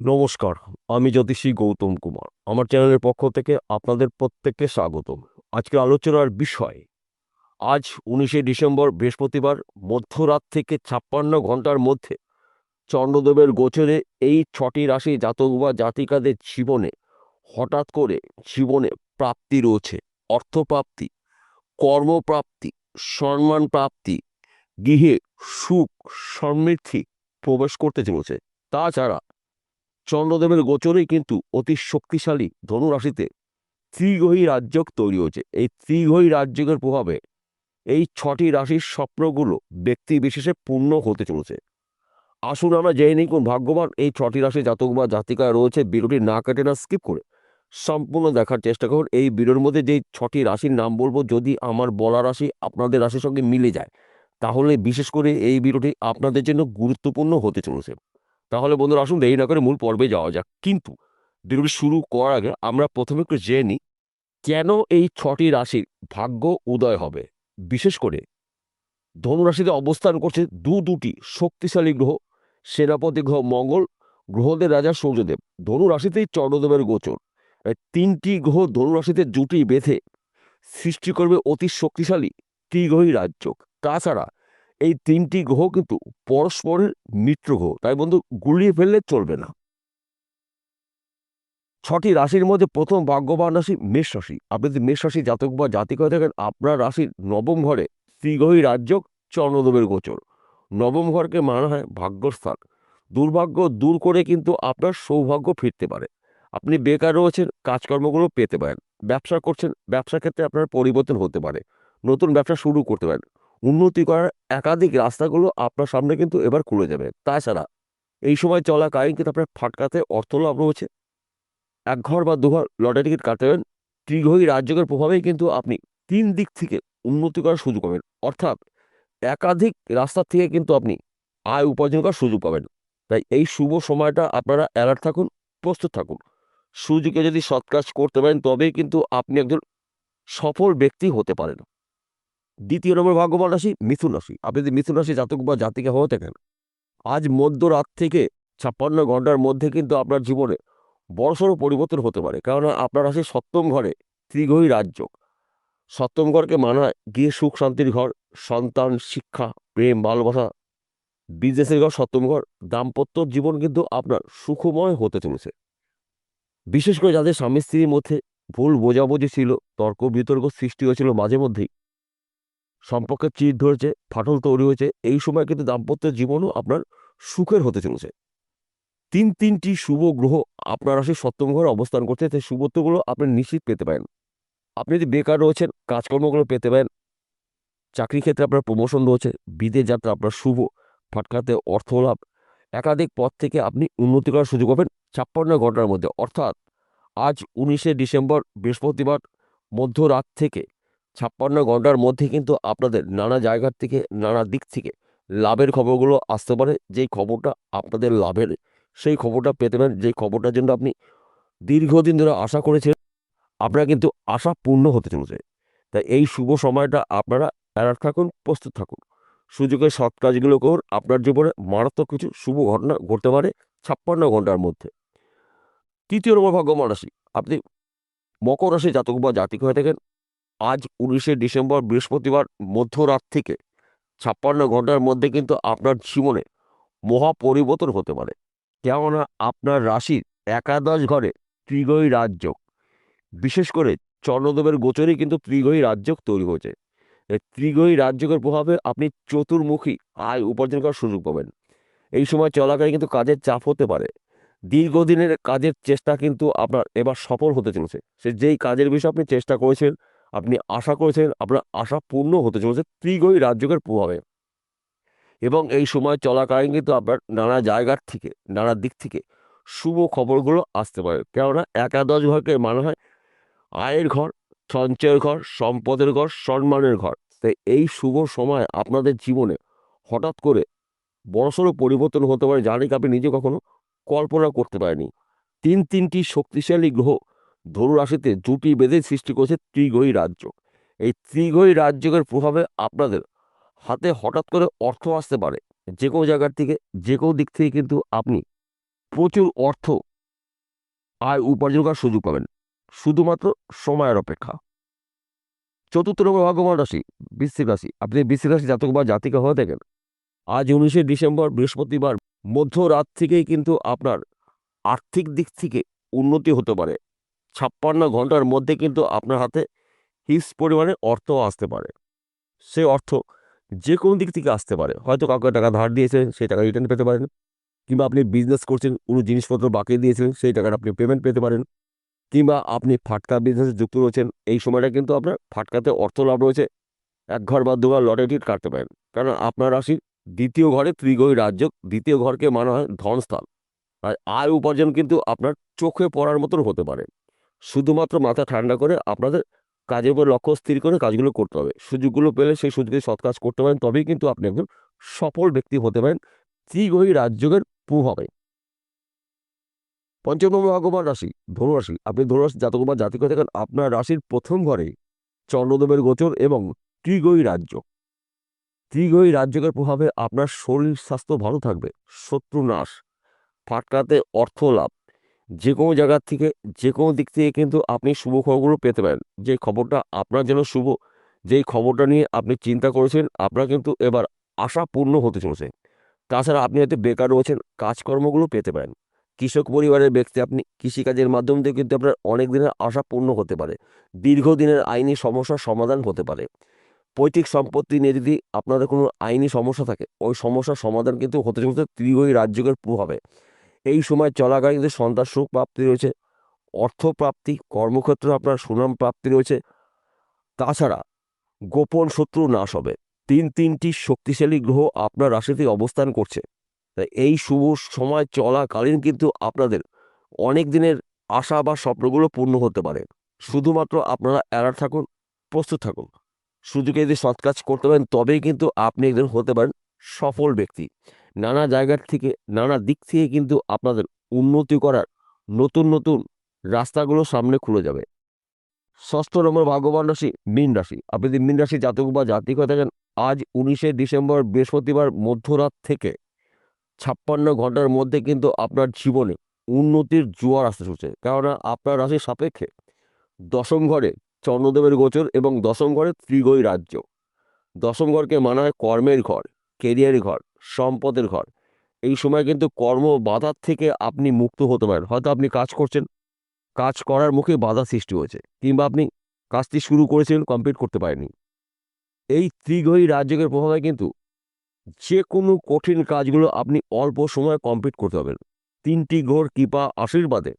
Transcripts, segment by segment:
নমস্কার, আমি জ্যোতিষী গৌতম কুমার। আমার চ্যানেলের পক্ষ থেকে আপনাদের প্রত্যেককে স্বাগতম। আজকের আলোচনার বিষয়, আজ ১৯শে ডিসেম্বর বৃহস্পতিবার মধ্যরাত থেকে ৫৬ ঘন্টার মধ্যে চন্দ্রদেবের গোচরে এই ৬টি রাশি জাতক বা জাতিকাদের জীবনে হঠাৎ করে জীবনে প্রাপ্তি রয়েছে। অর্থপ্রাপ্তি, কর্মপ্রাপ্তি, সম্মান প্রাপ্তি, গৃহে সুখ সমৃদ্ধি প্রবেশ করতে চলেছে। তাছাড়া চন্দ্রদেবের গোচরেই কিন্তু অতি শক্তিশালী ধনু রাশিতে ত্রিগ্রহী রাজযোগ তৈরি হয়েছে। এই ত্রিগ্রহী রাজযোগের প্রভাবে এই ৬টি রাশির স্বপ্নগুলো ব্যক্তি বিশেষে পূর্ণ হতে চলেছে। আসুন আমরা জেনে নিই কোন ভাগ্যবান এই ৬টি রাশি জাতক বা জাতিকা রয়েছে। ভিডিওটি না কেটে না স্কিপ করে সম্পূর্ণ দেখার চেষ্টা করুন। এই ভিডিওর মধ্যে যেই ৬টি রাশির নাম বলবো, যদি আমার বলা রাশি আপনাদের রাশির সঙ্গে মিলে যায়, তাহলে বিশেষ করে এই ভিডিওটি আপনাদের জন্য গুরুত্বপূর্ণ হতে চলেছে। তাহলে বন্ধুরা, আসুন দেরি না করে মূল পর্বে যাওয়া যাক। কিন্তু ভিডিওটি শুরু করার আগে আমরা প্রথমে একটু জেনে নিই কেন এই ৬টি রাশির ভাগ্য উদয় হবে। বিশেষ করে ধনুরাশিতে অবস্থান করছে দুটি শক্তিশালী গ্রহ, সেনাপতি গ্রহ মঙ্গল, গ্রহদের রাজা সূর্যদেব। ধনুরাশিতেই চন্দ্রদেবের গোচর। এই ৩টি গ্রহ ধনুরাশিতে জুটি বেঁধে সৃষ্টি করবে অতি শক্তিশালী ত্রিগ্রহী রাজযোগ। তাছাড়া এই ৩টি গ্রহ কিন্তু পরস্পরের মিত্র গ্রহ, তাই বন্ধু গুলিয়ে ফেললে চলবে না। ৬টি রাশির মধ্যে প্রথম ভাগ্যবান রাশি মেষ রাশি। আপনি যদি মেষ রাশি জাতক বা জাতিকা হয়ে থাকেন, আপনার রাশির নবম ঘরে ত্রিগ্রহী রাজযোগ, চন্দ্রদেবের গোচর। নবম ঘরকে মানা হয় ভাগ্যস্থান। দুর্ভাগ্য দূর করে কিন্তু আপনার সৌভাগ্য ফিরতে পারে। আপনি বেকার রয়েছেন, কাজকর্মগুলো পেতে পারেন। ব্যবসা করছেন, ব্যবসার ক্ষেত্রে আপনার পরিবর্তন হতে পারে। নতুন ব্যবসা শুরু করতে পারেন। উন্নতি করার একাধিক রাস্তাগুলো আপনার সামনে কিন্তু এবার খুলে যাবে। তাছাড়া এই সময় চলাকালীন কিন্তু আপনার ফাটকাতে অর্থ লাভ রয়েছে। এক ঘর বা দুঘর লটারি টিকিট কাটতে পারেন। ত্রিগ্রহী রাজযোগের প্রভাবেই কিন্তু আপনি ৩ দিক থেকে উন্নতি করার সুযোগ পাবেন। অর্থাৎ একাধিক রাস্তা থেকে কিন্তু আপনি আয় উপার্জন করার সুযোগ পাবেন। তাই এই শুভ সময়টা আপনারা অ্যালার্ট থাকুন, প্রস্তুত থাকুন। সুযোগে যদি সৎ কাজ করতে পারেন, তবেই কিন্তু আপনি একজন সফল ব্যক্তি হতে পারেন। দ্বিতীয় নম্বর ভাগ্যবান রাশি মিথুন রাশি। আপনি যদি মিথুন রাশি জাতক বা জাতিকা হয়ে থাকেন, আজ মধ্যরাত থেকে ৫৬ ঘন্টার মধ্যে কিন্তু আপনার জীবনে বড়সড় পরিবর্তন হতে পারে। কেননা আপনার রাশির সপ্তম ঘরে ত্রিগ্রহী রাজযোগ। সপ্তম ঘরকে মানা হয় গৃহে সুখ শান্তির ঘর, সন্তান, শিক্ষা, প্রেম, ভালোবাসা, বিজনেসের ঘর। সপ্তম ঘর, দাম্পত্য জীবন কিন্তু আপনার সুখময় হতে চলেছে। বিশেষ করে যাদের স্বামী স্ত্রীর মধ্যে ভুল বোঝাবুঝি ছিল, তর্ক বিতর্ক সৃষ্টি হয়েছিল, মাঝে মধ্যেই সম্পর্কে চিড় ধরেছে, ফাটল তৈরি হয়েছে, এই সময় কিন্তু দাম্পত্য জীবনও আপনার সুখের হতে চলেছে। তিনটি শুভ গ্রহ আপনার রাশির সপ্তম ঘরে অবস্থান করছে, তাই শুভত্বগুলো আপনি নিশ্চিত পেতে পারেন। আপনি যদি বেকার রয়েছেন, কাজকর্মগুলো পেতে পারেন। চাকরি ক্ষেত্রে আপনার প্রমোশন রয়েছে। বিদেশ যাত্রা আপনার শুভ। ফাটকাতে অর্থ লাভ। একাধিক পদ থেকে আপনি উন্নতি করার সুযোগ পাবেন ৫৬ ঘন্টার মধ্যে। অর্থাৎ আজ ১৯শে ডিসেম্বর বৃহস্পতিবার মধ্যরাত থেকে ৫৬ ঘন্টার মধ্যে কিন্তু আপনাদের নানা জায়গার থেকে, নানা দিক থেকে লাভের খবরগুলো আসতে পারে। যেই খবরটা আপনাদের লাভের, সেই খবরটা পেতে পারেন। যেই খবরটার জন্য আপনি দীর্ঘদিন ধরে আশা করেছেন, আপনারা কিন্তু আশা পূর্ণ হতে চলেছে। তাই এই শুভ সময়টা আপনারা অ্যালার্ট থাকুন, প্রস্তুত থাকুন। সুযোগের সৎ কাজগুলো করুন। আপনার জীবনে মারাত্মক কিছু শুভ ঘটনা ঘটতে পারে ৫৬ ঘন্টার মধ্যে। তৃতীয় নম্বর ভাগ্যবান রাশি, আপনি মকর রাশি জাতক বা জাতিক হয়ে থাকেন, আজ ১৯শে ডিসেম্বর বৃহস্পতিবার মধ্যরাত থেকে ৫৬ ঘন্টার মধ্যে কিন্তু আপনার জীবনে মহা পরিবর্তন হতে পারে। কেননা আপনার রাশির একাদশ ঘরে ত্রিগ্রহী রাজযোগ। বিশেষ করে চন্দ্রদেবের গোচরেই কিন্তু ত্রিগ্রহী রাজযোগ তৈরি হয়েছে। এই ত্রিগ্রহী রাজযোগের প্রভাবে আপনি চতুর্মুখী আয় উপার্জন করার সুযোগ পাবেন। এই সময় চলাকালীন কিন্তু কাজের চাপ হতে পারে। দীর্ঘদিনের কাজের চেষ্টা কিন্তু আপনার এবার সফল হতে চলেছে। সে যেই কাজের বিষয়ে আপনি চেষ্টা করেছেন, আপনি আশা করেছেন, আপনার আশা পূর্ণ হতে চলেছে ত্রিগ্রহী রাজযোগের প্রভাবে। এবং এই সময় চলাকালীন কিন্তু আপনার নানা জায়গার থেকে, নানা দিক থেকে শুভ খবরগুলো আসতে পারে। কেননা একাদশ ঘরকে মানা হয় আয়ের ঘর, সঞ্চয়ের ঘর, সম্পদের ঘর, সম্মানের ঘর। তাই এই শুভ সময় আপনাদের জীবনে হঠাৎ করে বড়সড় পরিবর্তন হতে পারে, যা নাকি আপনি নিজে কখনো কল্পনা করতে পারেনি। তিনটি শক্তিশালী গ্রহ ধনু রাশিতে জুটি বেঁধে সৃষ্টি করেছে ত্রিগ্রহী রাজযোগ। এই ত্রিগ্রহী রাজযোগের প্রভাবে আপনাদের হাতে হঠাৎ করে অর্থ আসতে পারে। যে কোনো জায়গার থেকে, যে কোনো দিক থেকে কিন্তু আপনি প্রচুর অর্থ আয় উপার্জন করার সুযোগ পাবেন, শুধুমাত্র সময়ের অপেক্ষা। চতুর্থ নম্বর ভাগ্যবান রাশি বৃশ্চিক রাশি। আপনি বৃশ্চিক রাশি জাতক বা জাতিকা হয়ে থাকেন, আজ 19শে ডিসেম্বর বৃহস্পতিবার মধ্যরাত থেকেই কিন্তু আপনার আর্থিক দিক থেকে উন্নতি হতে পারে। 56 ঘন্টার মধ্যে কিন্তু আপনার হাতে হিউজ পরিমাণে অর্থ আসতে পারে। সে অর্থ যে কোনো দিক থেকে আসতে পারে। হয়তো কাউকে টাকা ধার দিয়েছেন, সেই টাকা রিটার্ন পেতে পারেন, কিংবা আপনি বিজনেস করছেন, কোনো জিনিসপত্র বাকি দিয়েছিলেন, সেই টাকাটা আপনি পেমেন্ট পেতে পারেন, কিংবা আপনি ফাটকা বিজনেসে যুক্ত রয়েছেন, এই সময়টা কিন্তু আপনার ফাটকাতে অর্থ লাভ রয়েছে। 1 ঘর বা 2 ঘর লটারি টিকিট কাটতে পারেন, কারণ আপনার রাশির দ্বিতীয় ঘরে ত্রিগ্রহী রাজ্য, দ্বিতীয় ঘরকে মানা হয় ধনস্থান। আর আয় উপার্জন কিন্তু আপনার চোখে পড়ার মতন হতে পারে। শুধুমাত্র মাথা ঠান্ডা করে আপনাদের কাজের উপর লক্ষ্য স্থির করে কাজগুলো করতে হবে। সুযোগগুলো পেলে সেই সুযোগে সৎ কাজ করতে পারেন, তবেই কিন্তু আপনি একজন সফল ব্যক্তি হতে পারেন ত্রিগ্রহী রাজযোগের প্রভাবে। পঞ্চম নম্বর ভাগ্যবান রাশি ধনুরাশি। আপনি ধনুরাশি জাতক বা জাতিক হয়ে থাকেন, আপনার রাশির প্রথম ঘরে চন্দ্রদেবের গোচর এবং ত্রিগ্রহী রাজ্য। ত্রিগ্রহী রাজ্যের প্রভাবে আপনার শরীর স্বাস্থ্য ভালো থাকবে, শত্রু নাশ, ফাটকাতে অর্থ লাভ, যে কোনো জায়গার থেকে যে কোনো দিক থেকে কিন্তু আপনি শুভ খবরগুলো পেতে পারেন। যে খবরটা আপনার জন্য শুভ, যেই খবরটা নিয়ে আপনি চিন্তা করেছেন, আপনার কিন্তু এবার আশা পূর্ণ হতে চলেছে। তাছাড়া আপনি হয়তো বেকার রয়েছেন, কাজকর্মগুলো পেতে পারেন। কৃষক পরিবারের ব্যক্তি, আপনি কৃষিকাজের মাধ্যম দিয়ে কিন্তু আপনার অনেক দিনের আশা পূর্ণ হতে পারে। দীর্ঘদিনের আইনি সমস্যার সমাধান হতে পারে। পৈতৃক সম্পত্তি নিয়ে যদি আপনাদের কোনো আইনি সমস্যা থাকে, ওই সমস্যার সমাধান কিন্তু হতে চলছে ত্রিগ্রহী রাজযোগের প্রভাবে। এই সময় চলাকালীন কিন্তু সন্তান সুখ প্রাপ্তি রয়েছে, অর্থপ্রাপ্তি, কর্মক্ষেত্রে আপনার সুনাম প্রাপ্তি রয়েছে। তাছাড়া গোপন শত্রু নাশ হবে। তিনটি শক্তিশালী গ্রহ আপনার রাশিতে অবস্থান করছে, তাই এই শুভ সময় চলাকালীন কিন্তু আপনাদের অনেক দিনের আশা বা স্বপ্নগুলো পূর্ণ হতে পারে। শুধুমাত্র আপনারা অ্যালার্ট থাকুন, প্রস্তুত থাকুন। সুযোগে যদি সৎ কাজ করতে পারেন, তবেই কিন্তু আপনি একজন হতে পারেন সফল ব্যক্তি। নানা জায়গার থেকে, নানা দিক থেকে কিন্তু আপনাদের উন্নতি করার নতুন নতুন রাস্তাগুলো সামনে খুলে যাবে। ষষ্ঠ নম্বর ভাগ্যবান রাশি মীন রাশি। আপনি যদি মীন রাশি জাতক বা জাতিক হয়ে থাকেন, আজ 19শে ডিসেম্বর বৃহস্পতিবার মধ্যরাত থেকে 56 ঘন্টার মধ্যে কিন্তু আপনার জীবনে উন্নতির জোয়ার আসতে চলছে। কেননা আপনার রাশির সাপেক্ষে দশম ঘরে চন্দ্রদেবের গোচর এবং দশম ঘরে ত্রিগ্রহী রাজ্য। দশম ঘরকে মানা হয় কর্মের ঘর, কেরিয়ারের ঘর, সম্পদের ঘর। এই সময় কিন্তু কর্ম বাধার থেকে আপনি মুক্ত হতে পারেন। হয়তো আপনি কাজ করছেন, কাজ করার মুখে বাধা সৃষ্টি হয়েছে, কিংবা আপনি কাজটি শুরু করেছিলেন, কমপ্লিট করতে পারেননি। এই ত্রিগ্রহী রাজযোগের প্রভাবে কিন্তু যে কোনো কঠিন কাজগুলো আপনি অল্প সময়ে কমপ্লিট করতে পারবেন। 3টি গ্রহর কৃপা আশীর্বাদে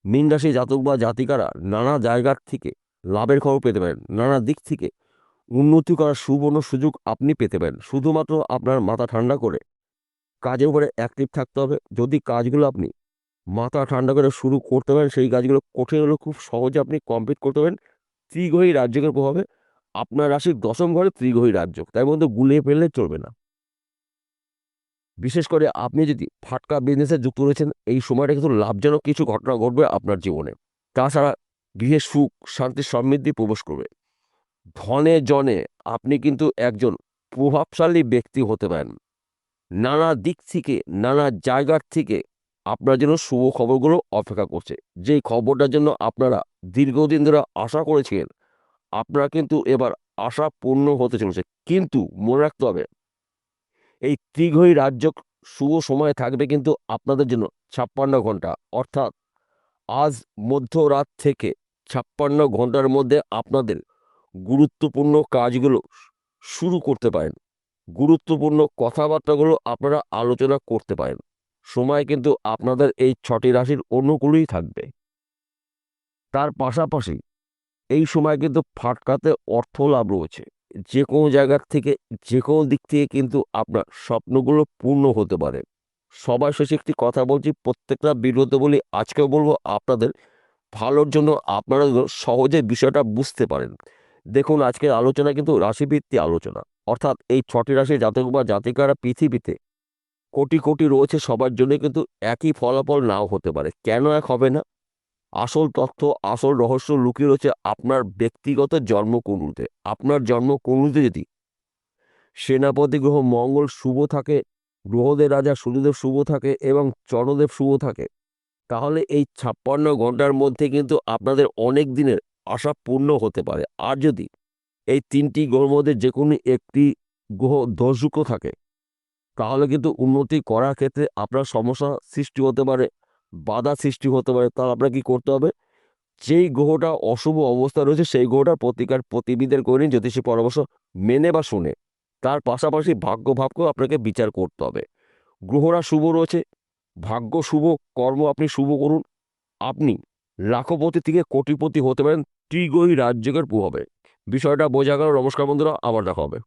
মীন রাশি জাতক বা জাতিকারা নানা জায়গার থেকে লাভের খবর পেতে পারেন। নানা দিক থেকে উন্নতি করার সুবর্ণ সুযোগ আপনি পেতে পারেন। শুধুমাত্র আপনার মাথা ঠান্ডা করে কাজের উপরে অ্যাক্টিভ থাকতে হবে। যদি কাজগুলো আপনি মাথা ঠান্ডা করে শুরু করতে পারেন, সেই কাজগুলো কঠিন হলেও খুব সহজে আপনি কমপ্লিট করতে পারেন ত্রিগ্রহী রাজযোগের প্রভাবে। আপনার রাশির দশম ঘরে ত্রিগ্রহী রাজযোগ, তাই মধ্যে গুলিয়ে ফেললে চলবে না। বিশেষ করে আপনি যদি ফাটকা বিজনেসে যুক্ত রয়েছেন, এই সময়টা কিন্তু লাভজনক কিছু ঘটনা ঘটবে আপনার জীবনে। তাছাড়া গৃহে সুখ শান্তি সমৃদ্ধি প্রবেশ করবে। ধনে জনে আপনি কিন্তু একজন প্রভাবশালী ব্যক্তি হতে পারেন। নানা দিক থেকে, নানা জায়গার থেকে আপনার জন্য শুভ খবরগুলো অপেক্ষা করছে। যেই খবরটার জন্য আপনারা দীর্ঘদিন ধরে আশা করেছিলেন, আপনারা কিন্তু এবার আশা পূর্ণ হতে চলেছে। কিন্তু মনে রাখতে হবে, এই ত্রিগ্রহী রাজ্য শুভ সময় থাকবে কিন্তু আপনাদের জন্য 56 ঘন্টা, অর্থাৎ আজ মধ্যরাত থেকে 56 ঘন্টার মধ্যে আপনাদের গুরুত্বপূর্ণ কাজগুলো শুরু করতে পারেন। গুরুত্বপূর্ণ কথাবার্তাগুলো আপনারা আলোচনা করতে পারেন। সময় কিন্তু আপনাদের এই 6টি রাশির অনুকূলেই থাকবে। তার পাশাপাশি এই সময় কিন্তু ফাটকাতে অর্থ লাভ রয়েছে। যে কোনো জায়গার থেকে, যে কোনো দিক থেকে কিন্তু আপনার স্বপ্নগুলো পূর্ণ হতে পারে। সবার শেষে একটি কথা বলছি, প্রত্যেকটা ভিডিওতে বলি, আজকেও বলবো, আপনাদের ভালোর জন্য আপনারা যেন সহজে বিষয়টা বুঝতে পারেন। দেখুন, আজকের আলোচনা কিন্তু রাশিভিত্তিক আলোচনা, অর্থাৎ এই 6টি রাশির জাতক বা জাতিকারা পৃথিবীতে কোটি কোটি রয়েছে, সবার জন্য কিন্তু একই ফলাফল নাও হতে পারে। কেন এক হবে না? আসল তথ্য, আসল রহস্য লুকিয়ে রয়েছে আপনার ব্যক্তিগত জন্মকুণ্ডলিতে। আপনার জন্মকুণ্ডলিতে যদি সেনাপতি গ্রহ মঙ্গল শুভ থাকে, গ্রহদের রাজা শনিদেব শুভ থাকে এবং চন্দ্রদেব শুভ থাকে, তাহলে এই 56 ঘন্টার মধ্যে কিন্তু আপনাদের অনেক দিনের আশা পূর্ণ হতে পারে। আর যদি এই 3টি গ্রহের মধ্যে যে কোনো একটি গ্রহ দোষযুক্ত থাকে, তাহলে কিন্তু উন্নতি করার ক্ষেত্রে আপনার সমস্যা সৃষ্টি হতে পারে, বাধা সৃষ্টি হতে পারে। তাহলে আপনার কি করতে হবে? যেই গ্রহটা অশুভ অবস্থা রয়েছে সেই গ্রহটার প্রতিকার প্রতিবিদের করে নিন, জ্যোতিষী পরামর্শ মেনে বা শুনে। তার পাশাপাশি ভাগ্যকেও আপনাকে বিচার করতে হবে। গ্রহরা শুভ রয়েছে, ভাগ্য শুভ, কর্ম আপনি শুভ করুন। আপনি লাখপতি থেকে কোটিপতি হতে পারেন ত্রিগ্রহী রাজযোগের প্রভাবে। বিষয়টা বোঝা গেল। নমস্কার বন্ধুরা, আবার দেখা হবে।